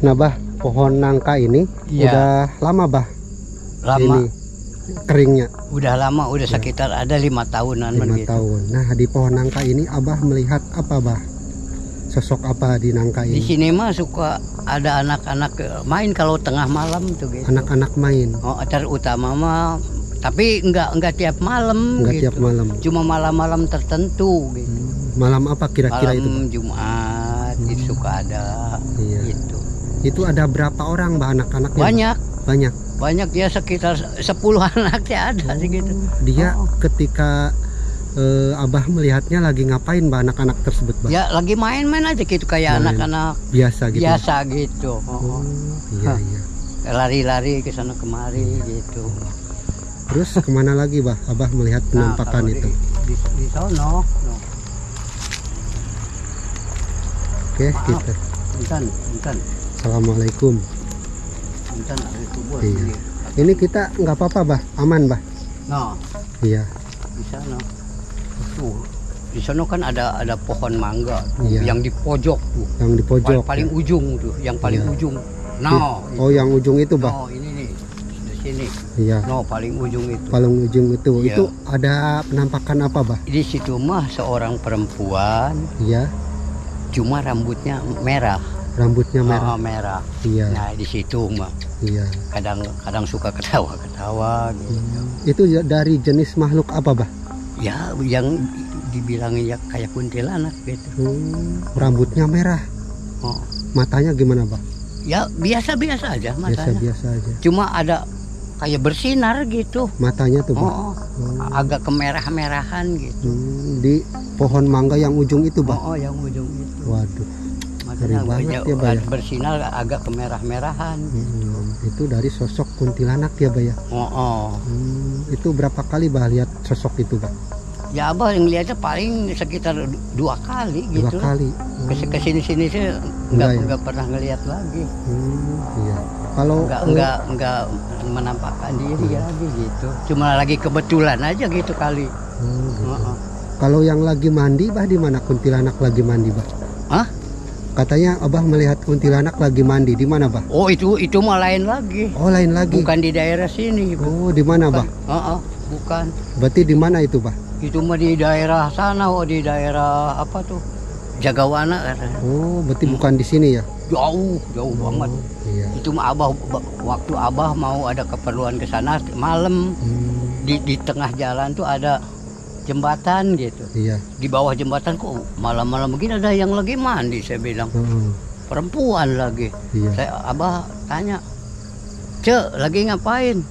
Nah bah, pohon nangka ini udah lama bah? Lama. Ini keringnya? Udah lama, udah sekitar ada 5 tahunan. 5 tahun. Nah di pohon nangka ini abah melihat apa bah? Sosok apa di nangka ini? Di sini mah suka ada anak-anak main kalau tengah malam tuh gitu. Anak-anak main? Oh, terutama mah, tapi enggak tiap malam. Enggak gitu. tiap malam? Cuma malam-malam tertentu gitu. Malam apa kira-kira itu? Malam Jumat itu suka ada. Iya. Gitu. Itu ada berapa orang bah anak-anaknya? Banyak. Banyak? Banyak ya, sekitar 10 anak ya ada sih gitu. Dia ketika abah melihatnya lagi ngapain bah anak-anak tersebut bah? Ya lagi main-main aja gitu kayak anak-anak biasa gitu. Biasa gitu. Iya iya. Lari-lari ke sana kemari gitu. Terus kemana lagi bah abah melihat penampakan itu? Di sono. Oke, kita. Bentar. Assalamualaikum. Bentar, iya. Ini kita nggak apa-apa bah, aman bah. No. Iya. Di sana. Tuh. Di sana kan ada pohon mangga tuh, iya. yang di pojok tuh. Yang di pojok. Paling ujung tuh, yang paling ujung. No. Oh, yang ujung itu bah. No, ini nih. Di sini. Iya. No, paling ujung itu. Paling ujung itu. Iya. Itu ada penampakan apa bah? Di situ mah seorang perempuan. Iya. Cuma rambutnya merah. Rambutnya merah. Merah. Iya. Nah di situ mah. Iya. Kadang suka ketawa gitu. Itu dari jenis makhluk apa bah? Ya yang dibilangin ya kayak kuntilanak gitu. Rambutnya merah. Oh. Matanya gimana bah? Ya biasa-biasa aja matanya. Biasa-biasa aja. Cuma ada kayak bersinar gitu. Matanya tuh bah? Agak kemerah-merahan gitu. Di pohon mangga yang ujung itu bah? Oh, yang ujung itu. Waduh. Matanya banget ya bah ya? Bersinar agak kemerah-merahan. Itu dari sosok kuntilanak ya bah ya? Itu berapa kali bah lihat sosok itu bah? Ya abah yang lihatnya paling sekitar 2 kali gitu. 2 kali. Kesini-sini sih nggak pernah ngelihat lagi. Iya. Kalau nggak menampakkan diri lagi gitu. Cuma lagi kebetulan aja gitu kali. Gitu. Kalau yang lagi mandi bah di mana kuntilanak lagi mandi bah? Hah? Katanya abah melihat kuntilanak lagi mandi di mana bah? Oh itu mah lain lagi. Oh lain lagi. Bukan di daerah sini. Oh di mana bah? Bukan. Berarti di mana itu bah? Itu mah di daerah sana, di daerah apa tuh? Jagawana katanya. Oh berarti bukan di sini ya? Jauh banget. Iya. Itu mah waktu abah mau ada keperluan ke sana malam. Di tengah jalan tuh ada jembatan gitu. Iya. Di bawah jembatan kok malam-malam begini ada yang lagi mandi, saya bilang. Perempuan lagi. Iya. Abah tanya, "Cek, lagi ngapain?"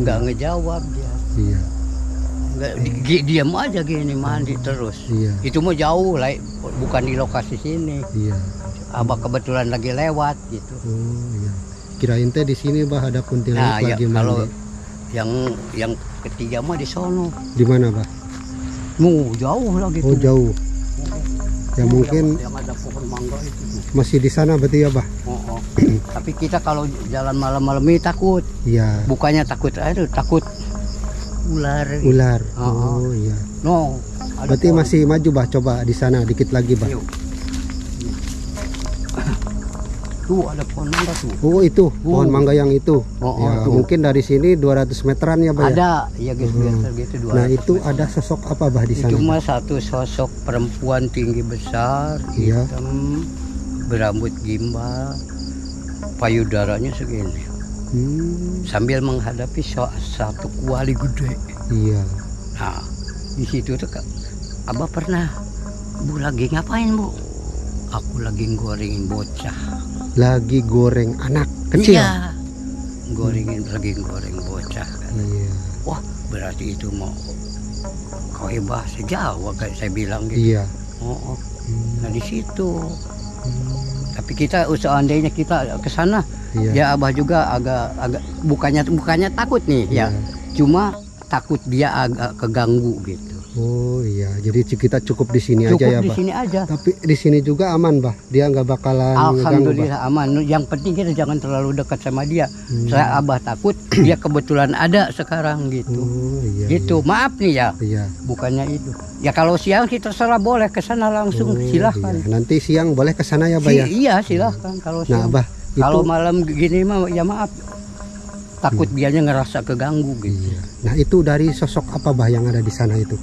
Nggak ngejawab dia. Iya. Nggak, diam aja gini mandi terus. Iya. Itu mau jauh lah, bukan di lokasi sini. Iya. Abah kebetulan lagi lewat gitu. Iya. Kirain teh di sini bah ada kuntilanak lagi mandi. Kalau yang ketiga mah di sono. Di mana bah? Jauh lagi. Oh jauh. Ya mungkin yang ada pohon mangga itu. Masih di sana berarti ya bah? Tapi kita kalau jalan malam-malam ini takut. Iya. Bukannya takut takut ular. Ular. Oh iya. No. Berarti masih maju bah, coba di sana dikit lagi bah. Tuh ada pohon mangga tuh. Oh itu pohon mangga yang itu. Ya, mungkin dari sini 200 meteran ya bah? Ada, ya gitu 200. Nah itu meteran. Ada sosok apa bah di sana? Itu mah satu sosok perempuan tinggi besar, hitam, berambut gimbal, payudaranya segini. Sambil menghadapi satu kuali gede. Iya. Nah di situ tuh abah pernah, "Bu lagi ngapain bu?" "Aku lagi gorengin bocah." Lagi goreng anak kecil? Iya. Lagi goreng bocah. Iya. Wah berarti itu mau kau bahasa Jawa kayak saya bilang gitu. Iya. Nah di situ. Tapi kita seandainya kita ke sana, ya Abah juga agak bukannya takut nih ya. Cuma takut dia agak keganggu gitu. Oh iya, jadi kita cukup di sini aja ya, Cukup di Bah. sini aja. Tapi di sini juga aman, Bah. Dia nggak bakalan Alhamdulillah ngeganggu, aman. Yang penting kita jangan terlalu dekat sama dia. Saya Abah takut dia kebetulan ada sekarang gitu. Oh, iya, gitu. iya. Maaf nih ya. Iya. Bukannya itu. Ya kalau siang kita terserah boleh ke sana langsung, silahkan. Iya. Nanti siang boleh ke sana ya, Bah ya. Iya, silahkan kalau siang. Nah, Bah, kalau malam gini mah ya maaf. Takut dianya ngerasa keganggu gitu. Iya. Nah, itu dari sosok apa, Bah, yang ada di sana itu?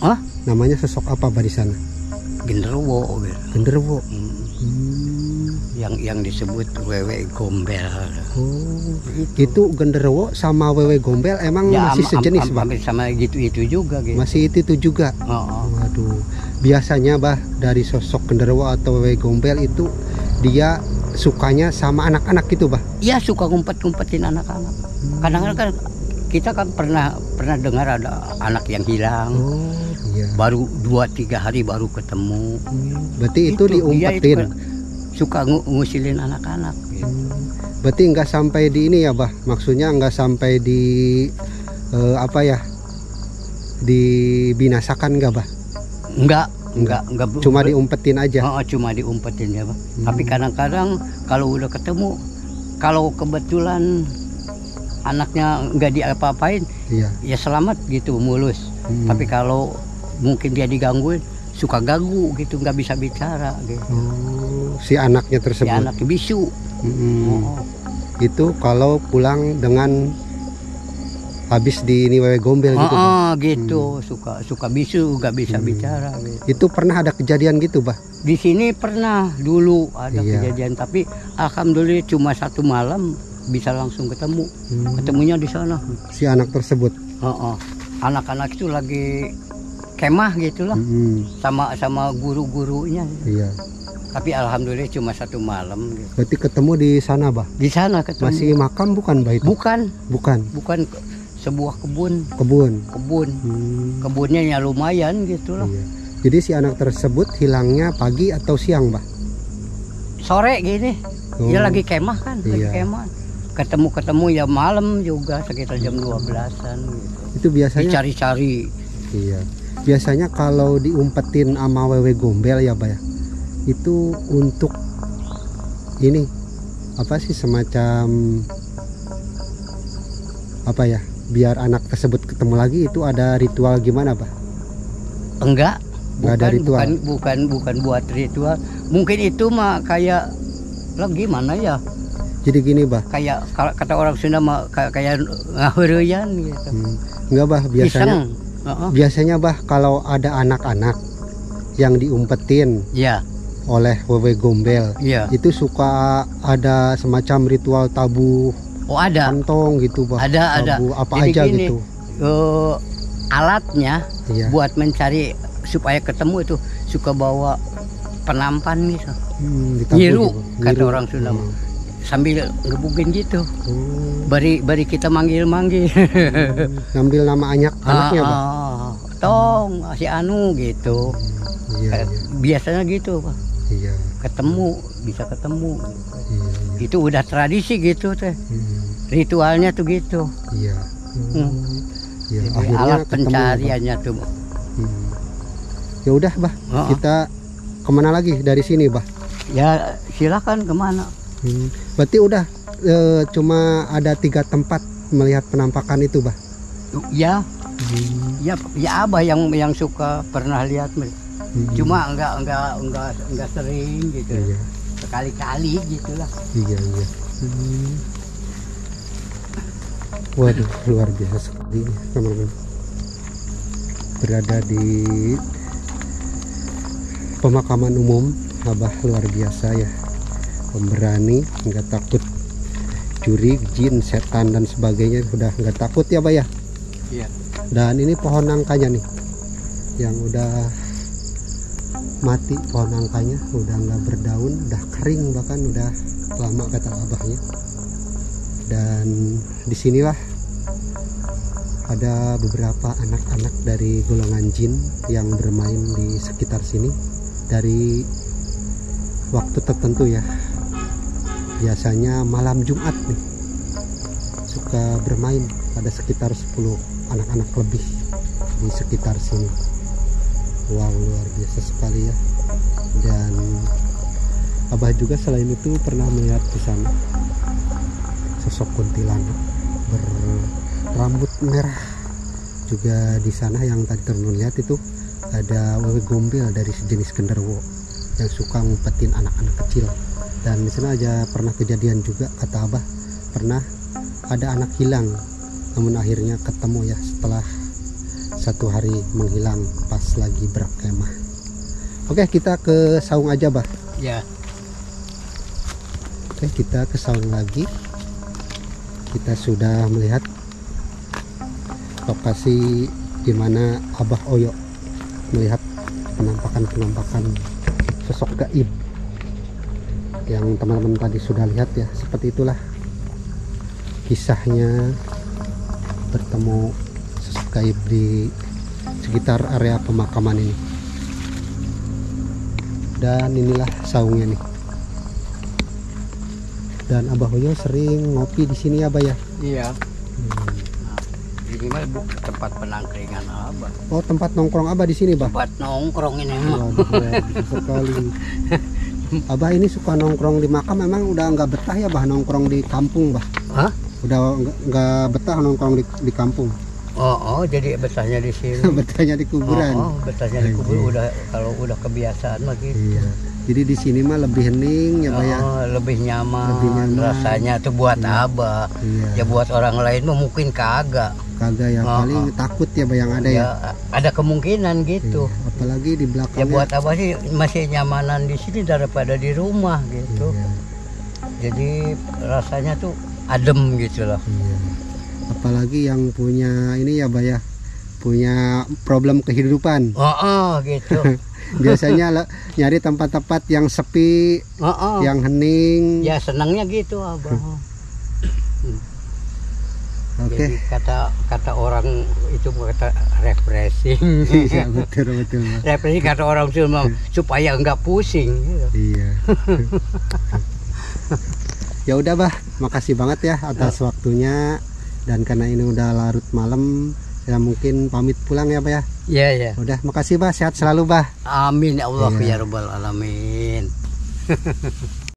Hah? Namanya sosok apa, Bah, di sana? Genderuwo gitu. Genderuwo. Yang disebut wewe gombel. Oh, itu genderuwo sama wewe gombel emang masih sejenis, Bah? Hampir sama itu juga gitu. Masih itu juga. Waduh. Biasanya, Bah, dari sosok genderuwo atau wewe gombel itu dia sukanya sama anak-anak gitu, Bah? Iya, suka ngumpet-ngumpetin anak-anak. Kadang-kadang kan kita kan pernah dengar ada anak yang hilang. Iya. Baru 2-3 hari baru ketemu. Berarti itu diumpetin. Suka ngusilin anak-anak gitu. Berarti nggak sampai di ini ya, Bah? Maksudnya nggak sampai di apa ya? Dibinasakan nggak, Bah? Enggak. Cuma diumpetin aja. Cuma diumpetin ya, Bah. Tapi kadang-kadang kalau udah ketemu, kalau kebetulan anaknya nggak diapa-apain, ya selamat gitu, mulus. Tapi kalau mungkin dia digangguin, suka ganggu gitu, nggak bisa bicara gitu. Si anaknya tersebut. Si anaknya bisu. Itu kalau pulang dengan habis di ini wewe gombel gitu, Bah? Gitu, suka bisu, nggak bisa bicara gitu. Itu pernah ada kejadian gitu, Bah? Di sini pernah dulu ada kejadian, tapi alhamdulillah cuma 1 malam bisa langsung ketemu. Ketemunya di sana. Si anak tersebut. Anak-anak itu lagi kemah gitulah, sama guru-gurunya. Iya. Tapi alhamdulillah cuma 1 malam gitu. Berarti ketemu di sana, Bah? Di sana ketemu. Masih makam bukan, Bah, itu? Bukan. Bukan. Sebuah kebun. Kebunnya ya lumayan gitulah. Iya. Jadi si anak tersebut hilangnya pagi atau siang, Bah? Sore gini. Dia lagi kemah kan, lagi kemah. Ketemu ya malam juga sekitar jam 12-an gitu. Itu biasanya dicari-cari. Iya. Biasanya kalau diumpetin sama wewe gombel ya, Bah ya. Itu untuk ini apa sih, semacam apa ya? Biar anak tersebut ketemu lagi, itu ada ritual gimana, Bah? Enggak. Ada ritual. Bukan buat ritual. Mungkin itu mah kayak gimana ya? Jadi gini, Bah. Kayak kata orang Sunda mah kayak ngaheureyan gitu. Enggak, Bah, biasanya. Iseng. Biasanya, Bah, kalau ada anak-anak yang diumpetin oleh wewe gombel, itu suka ada semacam ritual tabuh. Ada. Kantong gitu, Bah. Ada. Tabuh apa jadi aja gini, gitu. Alatnya buat mencari supaya ketemu itu suka bawa penampan gitu. Nyiru kata orang Sunda. Sambil ngebukin gitu. Bari kita manggil-manggil. Ngambil nama anaknya, Bah. Tong si Anu gitu. Biasanya gitu, Pak. Iya. Bisa ketemu. Itu udah tradisi gitu teh. Ritualnya tuh gitu. Iya. Alat pencariannya tuh. Ya udah, Bah. Kita kemana lagi dari sini, Bah? Ya silakan kemana. Berarti udah cuma ada 3 tempat melihat penampakan itu, Bah? Ya. Ya Abah yang suka pernah lihat. Cuma enggak sering gitu. Sekali-kali gitulah. Iya. Waduh, luar biasa sekali, teman-teman. Berada di pemakaman umum, Abah luar biasa ya. Pemberani, nggak takut curi, jin, setan dan sebagainya, udah nggak takut ya, Bah ya. Iya. Dan ini pohon nangkanya nih, yang udah mati pohon nangkanya, udah nggak berdaun, udah kering, bahkan udah lama kata Abahnya. Dan disinilah ada beberapa anak-anak dari golongan jin yang bermain di sekitar sini dari waktu tertentu ya. Biasanya malam Jumat nih suka bermain pada sekitar 10 anak-anak lebih di sekitar sini. Wow, luar biasa sekali ya. Dan Abah juga selain itu pernah melihat di sana sosok kuntilanak berambut merah. Juga di sana yang tadi teman lihat itu ada wewe gombel dari sejenis genderuwo yang suka ngumpetin anak-anak kecil. Dan di sana aja pernah kejadian juga, kata Abah pernah ada anak hilang, namun akhirnya ketemu ya setelah 1 hari menghilang pas lagi berkemah. Oke, kita ke saung aja, Bah. Ya. Oke, kita ke saung lagi. Kita sudah melihat lokasi di mana Abah Oyo melihat penampakan sosok gaib yang teman-teman tadi sudah lihat ya. Seperti itulah kisahnya bertemu sosok gaib di sekitar area pemakaman ini. Dan inilah saungnya nih. Dan Abah Oyo sering ngopi di sini ya, Abah ya? Iya. Ini mah bukan tempat penangkringan Abah. Oh, tempat nongkrong Abah di sini, Bah? Tempat nongkrong ini mah. Waduh, sekali. Abah ini suka nongkrong di makam, memang udah nggak betah ya, Bah, nongkrong di kampung, Bah? Hah? Udah nggak betah nongkrong di kampung. Oh, jadi betahnya di sini. Betahnya di kuburan. Oh, betahnya di kuburan udah, kalau udah kebiasaan mah gitu. Iya. Jadi di sini mah lebih hening ya, Bah ya. Lebih nyaman rasanya tuh buat Abah. Iya. Ya buat orang lain mah mungkin kagak ya, paling takut ya, Bah, yang ada ya. Ada kemungkinan gitu. Iya. Apalagi di belakang. Ya buat Abah sih masih nyamanan di sini daripada di rumah gitu. Iya. Jadi rasanya tuh adem gitu loh. Iya. Apalagi yang punya ini ya, Bah ya, punya problem kehidupan. Gitu. Biasanya nyari tempat-tempat yang sepi, yang hening. Ya senangnya gitu, Abah. Oke. Jadi kata orang itu kata refreshing. Iya, betul. Refreshing kata orang supaya enggak pusing. Gitu. Iya. Ya udah, Bah, makasih banget ya atas waktunya. Dan karena ini udah larut malam, saya mungkin pamit pulang ya, Bah ya. Iya. Udah, makasih, Bah, sehat selalu, Bah. Amin ya Allah, ya rabbal alamin.